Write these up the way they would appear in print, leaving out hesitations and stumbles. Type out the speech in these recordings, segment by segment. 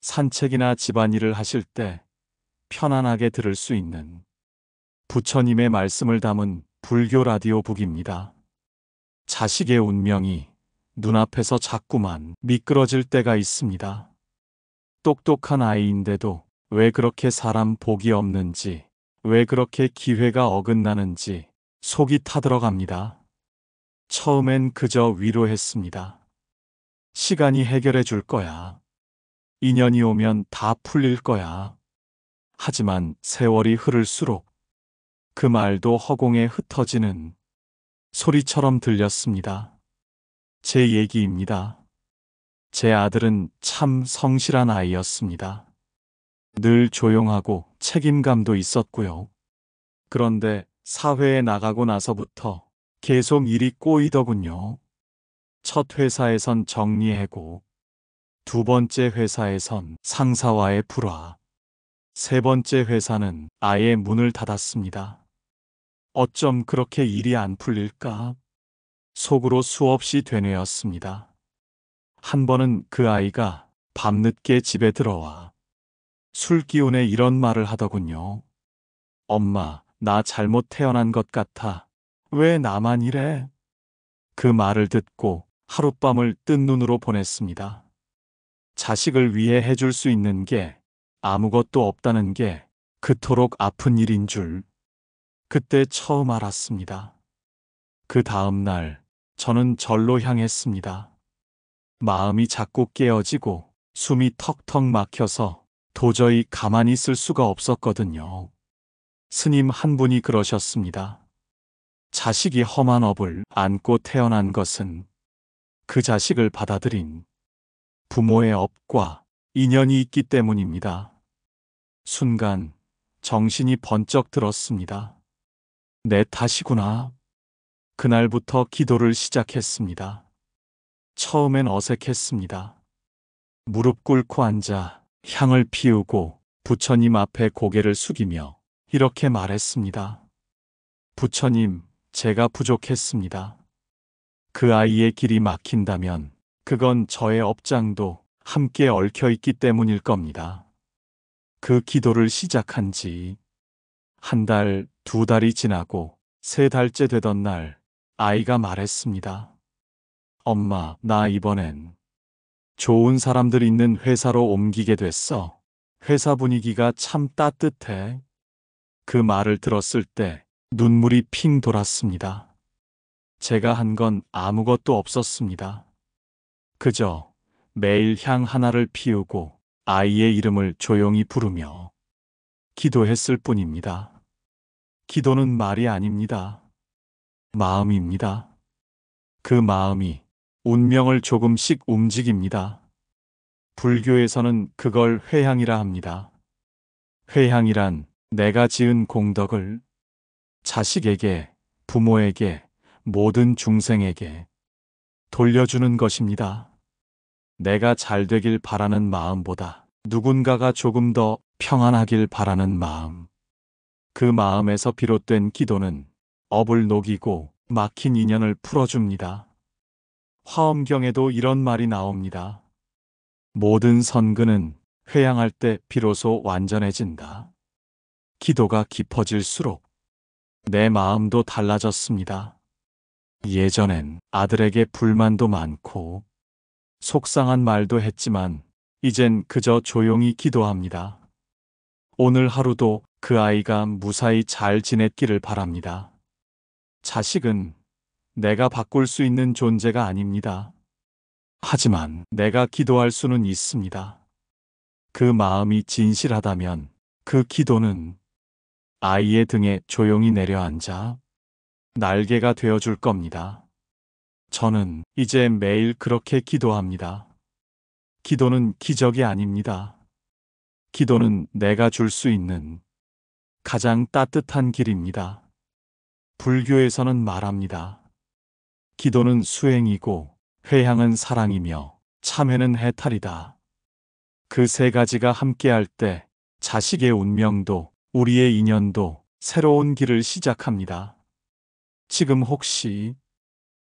산책이나 집안일을 하실 때 편안하게 들을 수 있는 부처님의 말씀을 담은 불교 라디오북입니다. 자식의 운명이 눈앞에서 자꾸만 미끄러질 때가 있습니다. 똑똑한 아이인데도 왜 그렇게 사람 복이 없는지, 왜 그렇게 기회가 어긋나는지 속이 타들어갑니다. 처음엔 그저 위로했습니다. 시간이 해결해 줄 거야. 인연이 오면 다 풀릴 거야. 하지만 세월이 흐를수록 그 말도 허공에 흩어지는 소리처럼 들렸습니다. 제 얘기입니다. 제 아들은 참 성실한 아이였습니다. 늘 조용하고 책임감도 있었고요. 그런데 사회에 나가고 나서부터 계속 일이 꼬이더군요. 첫 회사에선 정리해고, 두 번째 회사에선 상사와의 불화, 세 번째 회사는 아예 문을 닫았습니다. 어쩜 그렇게 일이 안 풀릴까? 속으로 수없이 되뇌었습니다. 한 번은 그 아이가 밤늦게 집에 들어와 술 기운에 이런 말을 하더군요. 엄마, 나 잘못 태어난 것 같아. 왜 나만 이래? 그 말을 듣고 하룻밤을 뜬 눈으로 보냈습니다. 자식을 위해 해줄 수 있는 게 아무것도 없다는 게 그토록 아픈 일인 줄 그때 처음 알았습니다. 그 다음 날 저는 절로 향했습니다. 마음이 자꾸 깨어지고 숨이 턱턱 막혀서 도저히 가만히 있을 수가 없었거든요. 스님 한 분이 그러셨습니다. 자식이 험한 업을 안고 태어난 것은 그 자식을 받아들인 부모의 업과 인연이 있기 때문입니다. 순간 정신이 번쩍 들었습니다. 내 탓이구나. 그날부터 기도를 시작했습니다. 처음엔 어색했습니다. 무릎 꿇고 앉아 향을 피우고 부처님 앞에 고개를 숙이며 이렇게 말했습니다. 부처님, 제가 부족했습니다. 그 아이의 길이 막힌다면 그건 저의 업장도 함께 얽혀 있기 때문일 겁니다. 그 기도를 시작한 지 한 달, 두 달이 지나고 세 달째 되던 날 아이가 말했습니다. 엄마, 나 이번엔 좋은 사람들 있는 회사로 옮기게 됐어. 회사 분위기가 참 따뜻해. 그 말을 들었을 때 눈물이 핑 돌았습니다. 제가 한 건 아무것도 없었습니다. 그저 매일 향 하나를 피우고 아이의 이름을 조용히 부르며 기도했을 뿐입니다. 기도는 말이 아닙니다. 마음입니다. 그 마음이 운명을 조금씩 움직입니다. 불교에서는 그걸 회향이라 합니다. 회향이란 내가 지은 공덕을 자식에게, 부모에게, 모든 중생에게 돌려주는 것입니다. 내가 잘 되길 바라는 마음보다 누군가가 조금 더 평안하길 바라는 마음. 그 마음에서 비롯된 기도는 업을 녹이고 막힌 인연을 풀어줍니다. 화엄경에도 이런 말이 나옵니다. 모든 선근은 회향할 때 비로소 완전해진다. 기도가 깊어질수록 내 마음도 달라졌습니다. 예전엔 아들에게 불만도 많고 속상한 말도 했지만 이젠 그저 조용히 기도합니다. 오늘 하루도 그 아이가 무사히 잘 지냈기를 바랍니다. 자식은 내가 바꿀 수 있는 존재가 아닙니다. 하지만 내가 기도할 수는 있습니다. 그 마음이 진실하다면 그 기도는 아이의 등에 조용히 내려앉아 날개가 되어줄 겁니다. 저는 이제 매일 그렇게 기도합니다. 기도는 기적이 아닙니다. 기도는 내가 줄 수 있는 가장 따뜻한 길입니다. 불교에서는 말합니다. 기도는 수행이고 회향은 사랑이며 참회는 해탈이다. 그 세 가지가 함께할 때 자식의 운명도 우리의 인연도 새로운 길을 시작합니다. 지금 혹시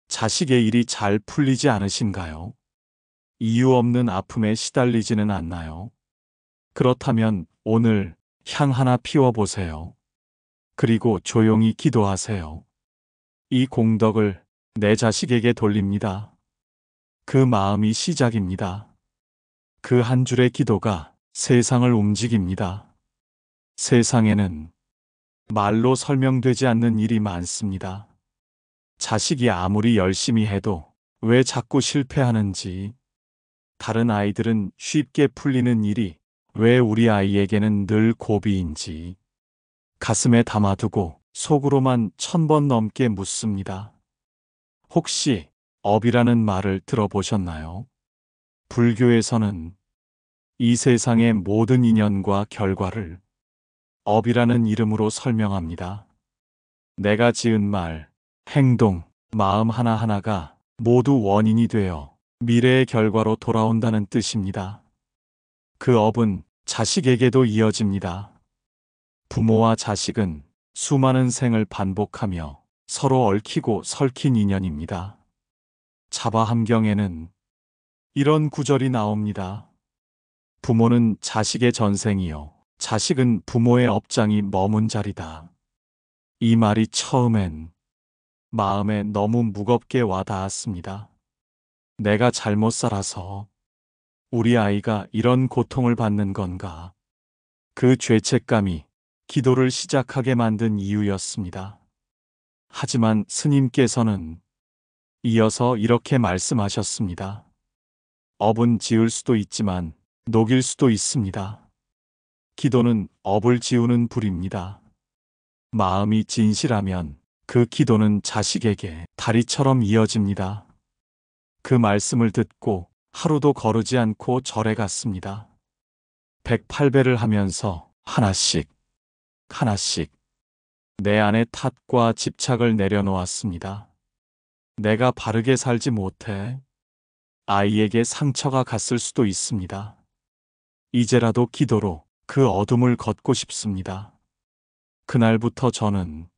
자식의 일이 잘 풀리지 않으신가요? 이유 없는 아픔에 시달리지는 않나요? 그렇다면 오늘 향 하나 피워보세요. 그리고 조용히 기도하세요. 이 공덕을 내 자식에게 돌립니다. 그 마음이 시작입니다. 그 한 줄의 기도가 세상을 움직입니다. 세상에는 말로 설명되지 않는 일이 많습니다. 자식이 아무리 열심히 해도 왜 자꾸 실패하는지, 다른 아이들은 쉽게 풀리는 일이 왜 우리 아이에게는 늘 고비인지 가슴에 담아두고 속으로만 1000번 넘게 묻습니다. 혹시 업이라는 말을 들어보셨나요? 불교에서는 이 세상의 모든 인연과 결과를 업이라는 이름으로 설명합니다. 내가 지은 말, 행동, 마음 하나하나가 모두 원인이 되어 미래의 결과로 돌아온다는 뜻입니다. 그 업은 자식에게도 이어집니다. 부모와 자식은 수많은 생을 반복하며 서로 얽히고 설킨 인연입니다. 자바함경에는 이런 구절이 나옵니다. 부모는 자식의 전생이요, 자식은 부모의 업장이 머문 자리다. 이 말이 처음엔 마음에 너무 무겁게 와 닿았습니다. 내가 잘못 살아서 우리 아이가 이런 고통을 받는 건가? 그 죄책감이 기도를 시작하게 만든 이유였습니다. 하지만 스님께서는 이어서 이렇게 말씀하셨습니다. 업은 지을 수도 있지만 녹일 수도 있습니다. 기도는 업을 지우는 불입니다. 마음이 진실하면 그 기도는 자식에게 다리처럼 이어집니다. 그 말씀을 듣고 하루도 거르지 않고 절에 갔습니다. 108배를 하면서 하나씩 내 안의 탓과 집착을 내려놓았습니다. 내가 바르게 살지 못해 아이에게 상처가 갔을 수도 있습니다. 이제라도 기도로 그 어둠을 걷고 싶습니다. 그날부터 저는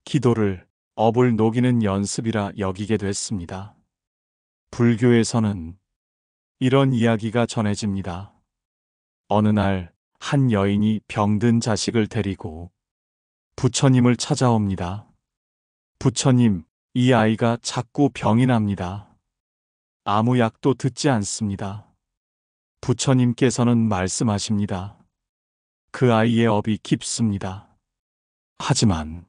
기도를 업을 녹이는 연습이라 여기게 됐습니다. 불교에서는 이런 이야기가 전해집니다. 어느 날 한 여인이 병든 자식을 데리고 부처님을 찾아옵니다. 부처님, 이 아이가 자꾸 병이 납니다. 아무 약도 듣지 않습니다. 부처님께서는 말씀하십니다. 그 아이의 업이 깊습니다. 하지만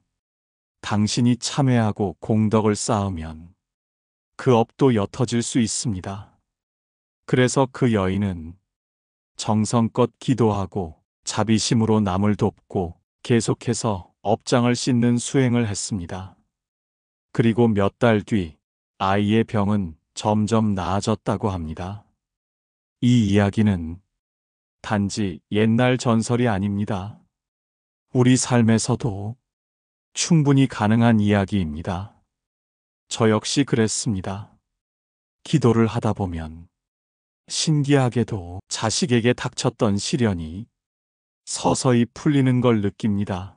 당신이 참회하고 공덕을 쌓으면 그 업도 옅어질 수 있습니다. 그래서 그 여인은 정성껏 기도하고 자비심으로 남을 돕고 계속해서 업장을 씻는 수행을 했습니다. 그리고 몇 달 뒤 아이의 병은 점점 나아졌다고 합니다. 이 이야기는 단지 옛날 전설이 아닙니다. 우리 삶에서도 충분히 가능한 이야기입니다. 저 역시 그랬습니다. 기도를 하다 보면 신기하게도 자식에게 닥쳤던 시련이 서서히 풀리는 걸 느낍니다.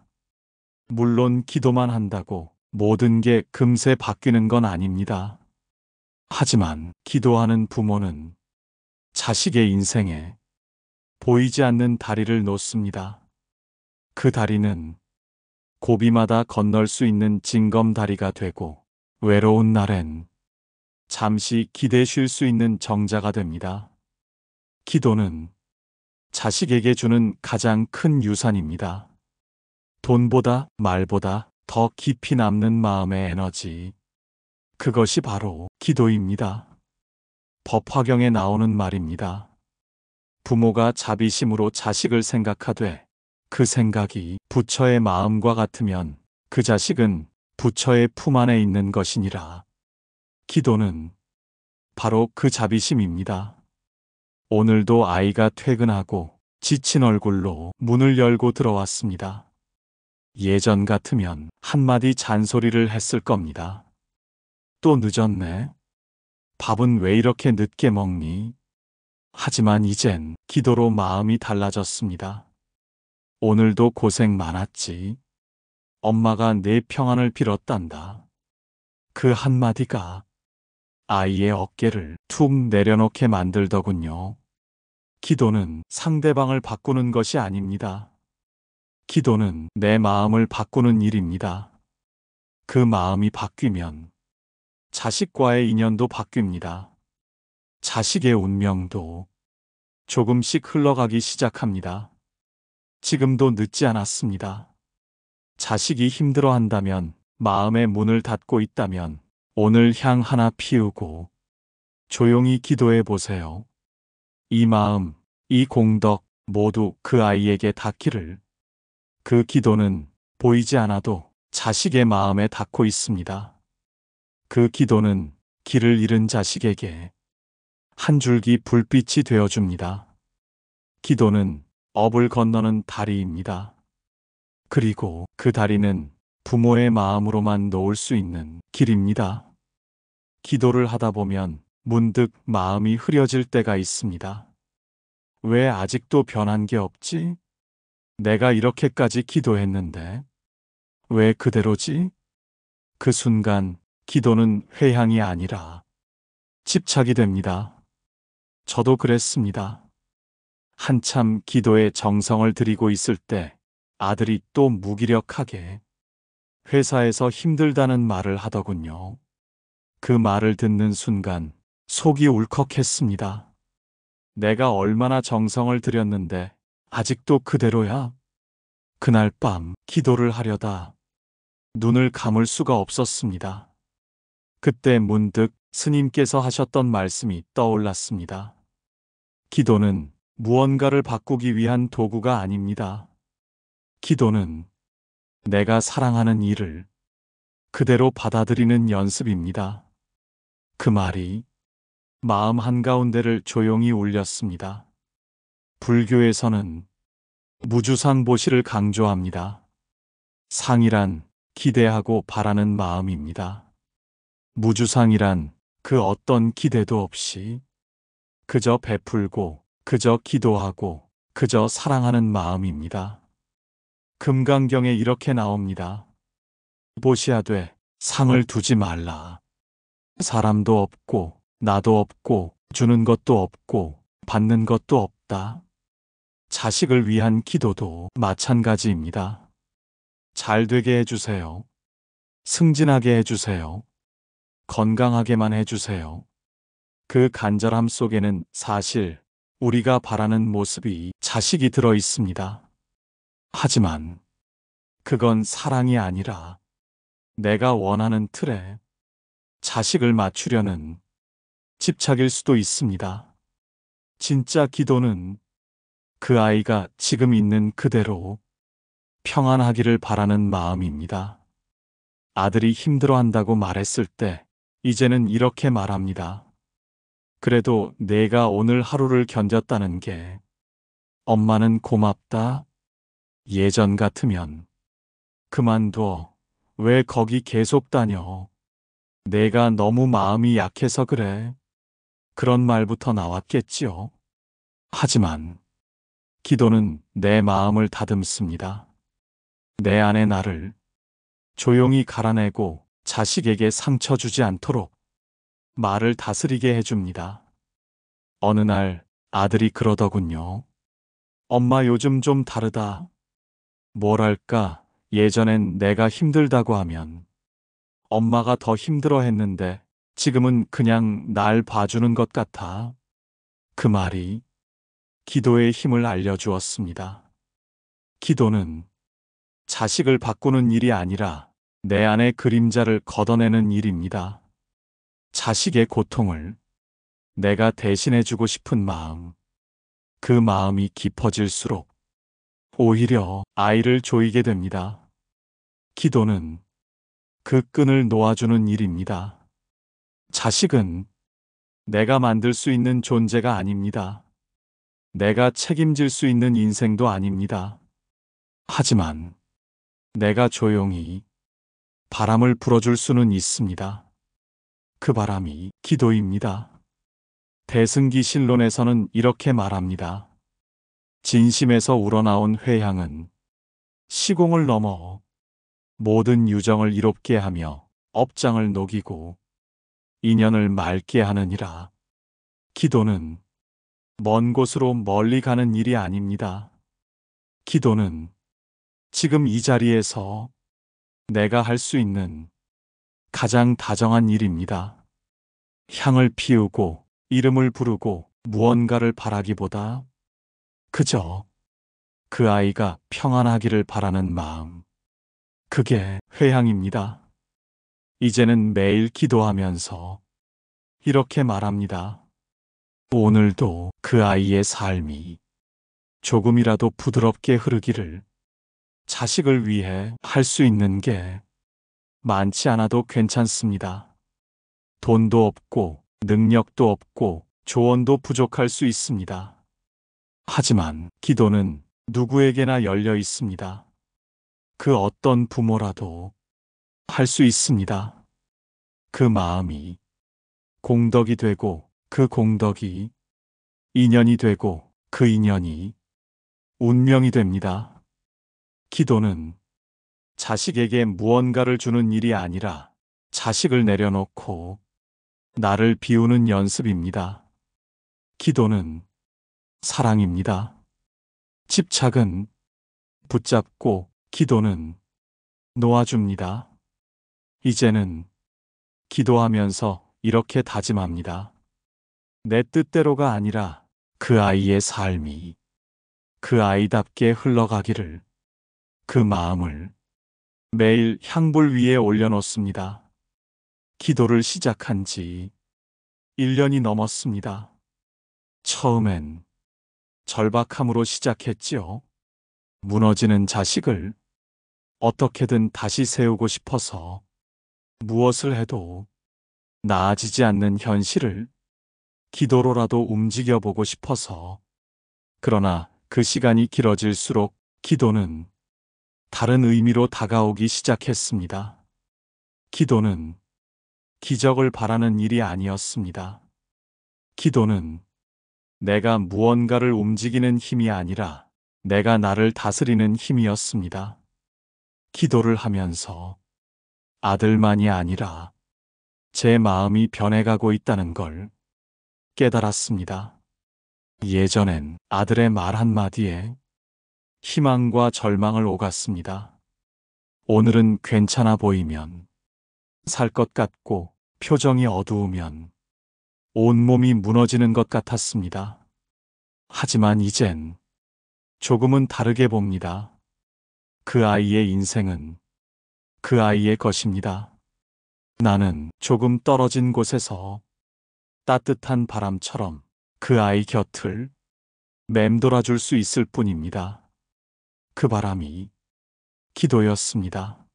물론 기도만 한다고 모든 게 금세 바뀌는 건 아닙니다. 하지만 기도하는 부모는 자식의 인생에 보이지 않는 다리를 놓습니다. 그 다리는 고비마다 건널 수 있는 징검다리가 되고 외로운 날엔 잠시 기대 쉴 수 있는 정자가 됩니다. 기도는 자식에게 주는 가장 큰 유산입니다. 돈보다 말보다 더 깊이 남는 마음의 에너지. 그것이 바로 기도입니다. 법화경에 나오는 말입니다. 부모가 자비심으로 자식을 생각하되 그 생각이 부처의 마음과 같으면 그 자식은 부처의 품 안에 있는 것이니라. 기도는 바로 그 자비심입니다. 오늘도 아이가 퇴근하고 지친 얼굴로 문을 열고 들어왔습니다. 예전 같으면 한마디 잔소리를 했을 겁니다. 또 늦었네. 밥은 왜 이렇게 늦게 먹니? 하지만 이젠 기도로 마음이 달라졌습니다. 오늘도 고생 많았지. 엄마가 내 평안을 빌었단다. 그 한마디가 아이의 어깨를 툭 내려놓게 만들더군요. 기도는 상대방을 바꾸는 것이 아닙니다. 기도는 내 마음을 바꾸는 일입니다. 그 마음이 바뀌면 자식과의 인연도 바뀝니다. 자식의 운명도 조금씩 흘러가기 시작합니다. 지금도 늦지 않았습니다. 자식이 힘들어한다면, 마음의 문을 닫고 있다면 오늘 향 하나 피우고 조용히 기도해 보세요. 이 마음, 이 공덕 모두 그 아이에게 닿기를. 그 기도는 보이지 않아도 자식의 마음에 닿고 있습니다. 그 기도는 길을 잃은 자식에게 한 줄기 불빛이 되어줍니다. 기도는 업을 건너는 다리입니다. 그리고 그 다리는 부모의 마음으로만 놓을 수 있는 길입니다. 기도를 하다 보면 문득 마음이 흐려질 때가 있습니다. 왜 아직도 변한 게 없지? 내가 이렇게까지 기도했는데 왜 그대로지? 그 순간 기도는 회향이 아니라 집착이 됩니다. 저도 그랬습니다. 한참 기도에 정성을 들이고 있을 때 아들이 또 무기력하게 회사에서 힘들다는 말을 하더군요. 그 말을 듣는 순간 속이 울컥했습니다. 내가 얼마나 정성을 들였는데 아직도 그대로야? 그날 밤 기도를 하려다 눈을 감을 수가 없었습니다. 그때 문득 스님께서 하셨던 말씀이 떠올랐습니다. 기도는 무언가를 바꾸기 위한 도구가 아닙니다. 기도는 내가 사랑하는 일을 그대로 받아들이는 연습입니다. 그 말이 마음 한가운데를 조용히 울렸습니다. 불교에서는 무주상보시를 강조합니다. 상이란 기대하고 바라는 마음입니다. 무주상이란 그 어떤 기대도 없이 그저 베풀고 그저 기도하고 그저 사랑하는 마음입니다. 금강경에 이렇게 나옵니다. 보시하되 상을 두지 말라. 사람도 없고 나도 없고 주는 것도 없고 받는 것도 없다. 자식을 위한 기도도 마찬가지입니다. 잘 되게 해주세요. 승진하게 해주세요. 건강하게만 해주세요. 그 간절함 속에는 사실 우리가 바라는 모습이 자식이 들어 있습니다. 하지만 그건 사랑이 아니라 내가 원하는 틀에 자식을 맞추려는 집착일 수도 있습니다. 진짜 기도는 그 아이가 지금 있는 그대로 평안하기를 바라는 마음입니다. 아들이 힘들어한다고 말했을 때 이제는 이렇게 말합니다. 그래도 내가 오늘 하루를 견뎠다는 게 엄마는 고맙다. 예전 같으면 그만둬. 왜 거기 계속 다녀? 내가 너무 마음이 약해서 그래. 그런 말부터 나왔겠지요. 하지만 기도는 내 마음을 다듬습니다. 내 안의 나를 조용히 갈아내고 자식에게 상처 주지 않도록 말을 다스리게 해줍니다. 어느 날 아들이 그러더군요. 엄마 요즘 좀 다르다. 뭐랄까, 예전엔 내가 힘들다고 하면 엄마가 더 힘들어 했는데 지금은 그냥 날 봐주는 것 같아. 그 말이 기도의 힘을 알려주었습니다. 기도는 자식을 바꾸는 일이 아니라 내 안의 그림자를 걷어내는 일입니다. 자식의 고통을 내가 대신해주고 싶은 마음, 그 마음이 깊어질수록 오히려 아이를 조이게 됩니다. 기도는 그 끈을 놓아주는 일입니다. 자식은 내가 만들 수 있는 존재가 아닙니다. 내가 책임질 수 있는 인생도 아닙니다. 하지만 내가 조용히 바람을 불어줄 수는 있습니다. 그 바람이 기도입니다. 대승기신론에서는 이렇게 말합니다. 진심에서 우러나온 회향은 시공을 넘어 모든 유정을 이롭게 하며 업장을 녹이고 인연을 맑게 하느니라. 기도는 먼 곳으로 멀리 가는 일이 아닙니다. 기도는 지금 이 자리에서 내가 할 수 있는 가장 다정한 일입니다. 향을 피우고 이름을 부르고 무언가를 바라기보다 그저 그 아이가 평안하기를 바라는 마음. 그게 회향입니다. 이제는 매일 기도하면서 이렇게 말합니다. 오늘도 그 아이의 삶이 조금이라도 부드럽게 흐르기를. 자식을 위해 할 수 있는 게 많지 않아도 괜찮습니다. 돈도 없고 능력도 없고 조언도 부족할 수 있습니다. 하지만 기도는 누구에게나 열려 있습니다. 그 어떤 부모라도 할 수 있습니다. 그 마음이 공덕이 되고 그 공덕이 인연이 되고 그 인연이 운명이 됩니다. 기도는 자식에게 무언가를 주는 일이 아니라 자식을 내려놓고 나를 비우는 연습입니다. 기도는 사랑입니다. 집착은 붙잡고 기도는 놓아줍니다. 이제는 기도하면서 이렇게 다짐합니다. 내 뜻대로가 아니라 그 아이의 삶이 그 아이답게 흘러가기를. 그 마음을 매일 향불 위에 올려놓습니다. 기도를 시작한 지 1년이 넘었습니다. 처음엔 절박함으로 시작했지요. 무너지는 자식을 어떻게든 다시 세우고 싶어서 무엇을 해도 나아지지 않는 현실을 기도로라도 움직여보고 싶어서. 그러나 그 시간이 길어질수록 기도는 다른 의미로 다가오기 시작했습니다. 기도는 기적을 바라는 일이 아니었습니다. 기도는 내가 무언가를 움직이는 힘이 아니라 내가 나를 다스리는 힘이었습니다. 기도를 하면서 아들만이 아니라 제 마음이 변해가고 있다는 걸 깨달았습니다. 예전엔 아들의 말 한마디에 희망과 절망을 오갔습니다. 오늘은 괜찮아 보이면, 살 것 같고 표정이 어두우면 온몸이 무너지는 것 같았습니다. 하지만 이젠 조금은 다르게 봅니다. 그 아이의 인생은 그 아이의 것입니다. 나는 조금 떨어진 곳에서 따뜻한 바람처럼 그 아이 곁을 맴돌아 줄 수 있을 뿐입니다. 그 바람이 기도였습니다.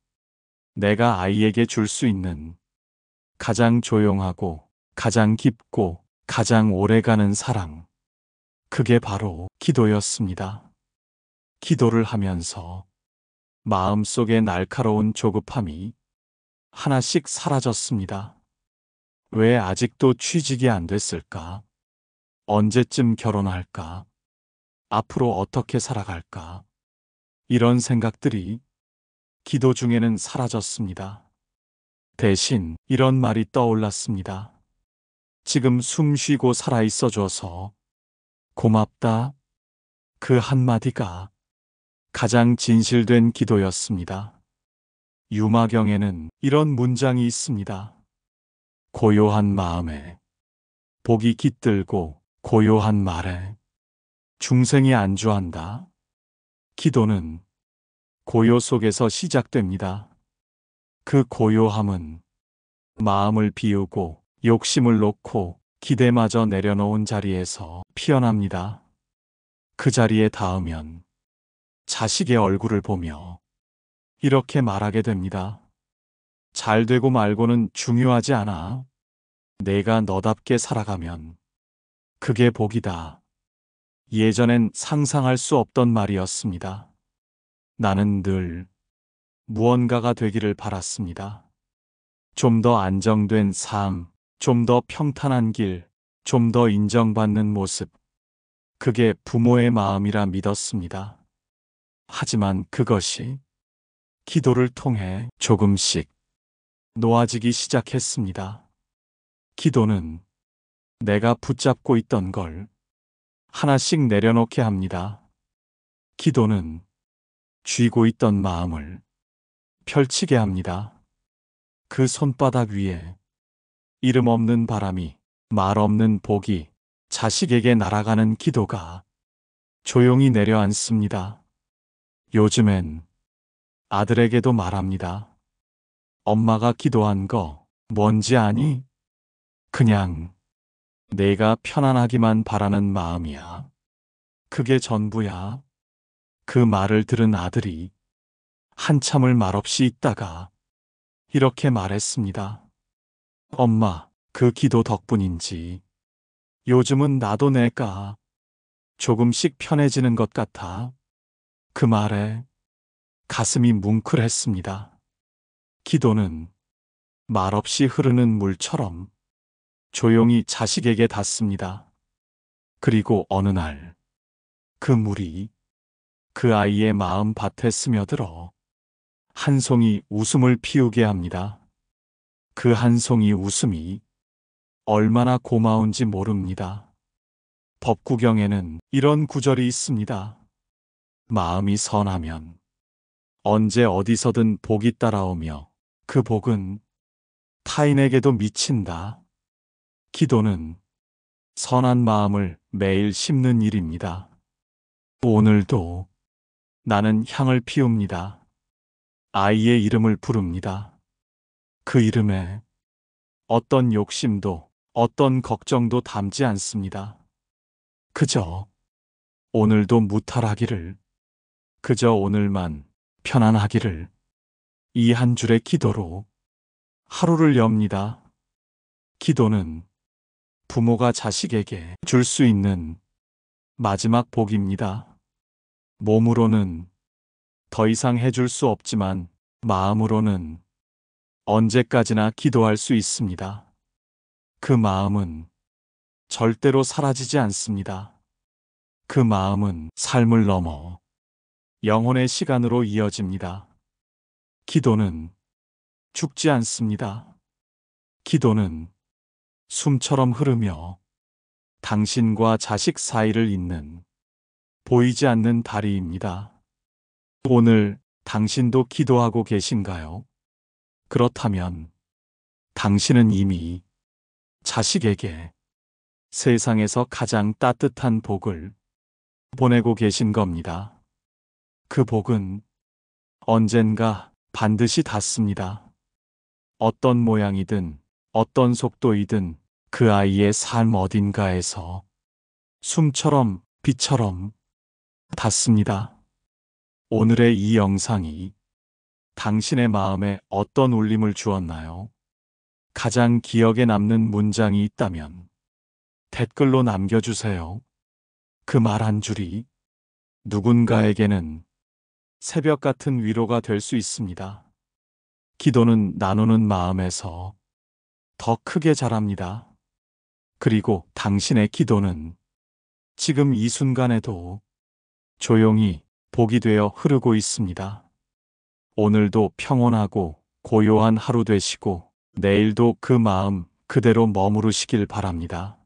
내가 아이에게 줄 수 있는 가장 조용하고 가장 깊고 가장 오래가는 사랑. 그게 바로 기도였습니다. 기도를 하면서 마음속의 날카로운 조급함이 하나씩 사라졌습니다. 왜 아직도 취직이 안 됐을까? 언제쯤 결혼할까? 앞으로 어떻게 살아갈까? 이런 생각들이 기도 중에는 사라졌습니다. 대신 이런 말이 떠올랐습니다. 지금 숨 쉬고 살아있어 줘서 고맙다. 그 한마디가 가장 진실된 기도였습니다. 유마경에는 이런 문장이 있습니다. 고요한 마음에 복이 깃들고 고요한 말에 중생이 안주한다. 기도는 고요 속에서 시작됩니다. 그 고요함은 마음을 비우고 욕심을 놓고 기대마저 내려놓은 자리에서 피어납니다. 그 자리에 닿으면 자식의 얼굴을 보며 이렇게 말하게 됩니다. 잘 되고 말고는 중요하지 않아. 내가 너답게 살아가면 그게 복이다. 예전엔 상상할 수 없던 말이었습니다. 나는 늘 무언가가 되기를 바랐습니다. 좀 더 안정된 삶, 좀 더 평탄한 길, 좀 더 인정받는 모습. 그게 부모의 마음이라 믿었습니다. 하지만 그것이 기도를 통해 조금씩 놓아지기 시작했습니다. 기도는 내가 붙잡고 있던 걸 하나씩 내려놓게 합니다. 기도는 쥐고 있던 마음을 펼치게 합니다. 그 손바닥 위에 이름 없는 바람이, 말 없는 복이 자식에게 날아가는 기도가 조용히 내려앉습니다. 요즘엔 아들에게도 말합니다. 엄마가 기도한 거 뭔지 아니? 그냥 내가 편안하기만 바라는 마음이야. 그게 전부야. 그 말을 들은 아들이 한참을 말없이 있다가 이렇게 말했습니다. 엄마, 그 기도 덕분인지 요즘은 나도 내가 조금씩 편해지는 것 같아. 그 말에 가슴이 뭉클했습니다. 기도는 말없이 흐르는 물처럼 조용히 자식에게 닿습니다. 그리고 어느 날 그 물이 그 아이의 마음 밭에 스며들어 한 송이 웃음을 피우게 합니다. 그 한 송이 웃음이 얼마나 고마운지 모릅니다. 법구경에는 이런 구절이 있습니다. 마음이 선하면 언제 어디서든 복이 따라오며 그 복은 타인에게도 미친다. 기도는 선한 마음을 매일 심는 일입니다. 오늘도 나는 향을 피웁니다. 아이의 이름을 부릅니다. 그 이름에 어떤 욕심도 어떤 걱정도 담지 않습니다. 그저 오늘도 무탈하기를, 그저 오늘만 편안하기를, 이 한 줄의 기도로 하루를 엽니다. 기도는 부모가 자식에게 줄 수 있는 마지막 복입니다. 몸으로는 더 이상 해줄 수 없지만 마음으로는 언제까지나 기도할 수 있습니다. 그 마음은 절대로 사라지지 않습니다. 그 마음은 삶을 넘어 영혼의 시간으로 이어집니다. 기도는 죽지 않습니다. 기도는 숨처럼 흐르며 당신과 자식 사이를 잇는 보이지 않는 다리입니다. 오늘 당신도 기도하고 계신가요? 그렇다면 당신은 이미 자식에게 세상에서 가장 따뜻한 복을 보내고 계신 겁니다. 그 복은 언젠가 반드시 닿습니다. 어떤 모양이든 어떤 속도이든 그 아이의 삶 어딘가에서 숨처럼 빛처럼 닿습니다. 오늘의 이 영상이 당신의 마음에 어떤 울림을 주었나요? 가장 기억에 남는 문장이 있다면 댓글로 남겨주세요. 그 말 한 줄이 누군가에게는 새벽 같은 위로가 될 수 있습니다. 기도는 나누는 마음에서 더 크게 자랍니다. 그리고 당신의 기도는 지금 이 순간에도 조용히 복이 되어 흐르고 있습니다. 오늘도 평온하고 고요한 하루 되시고 내일도 그 마음 그대로 머무르시길 바랍니다.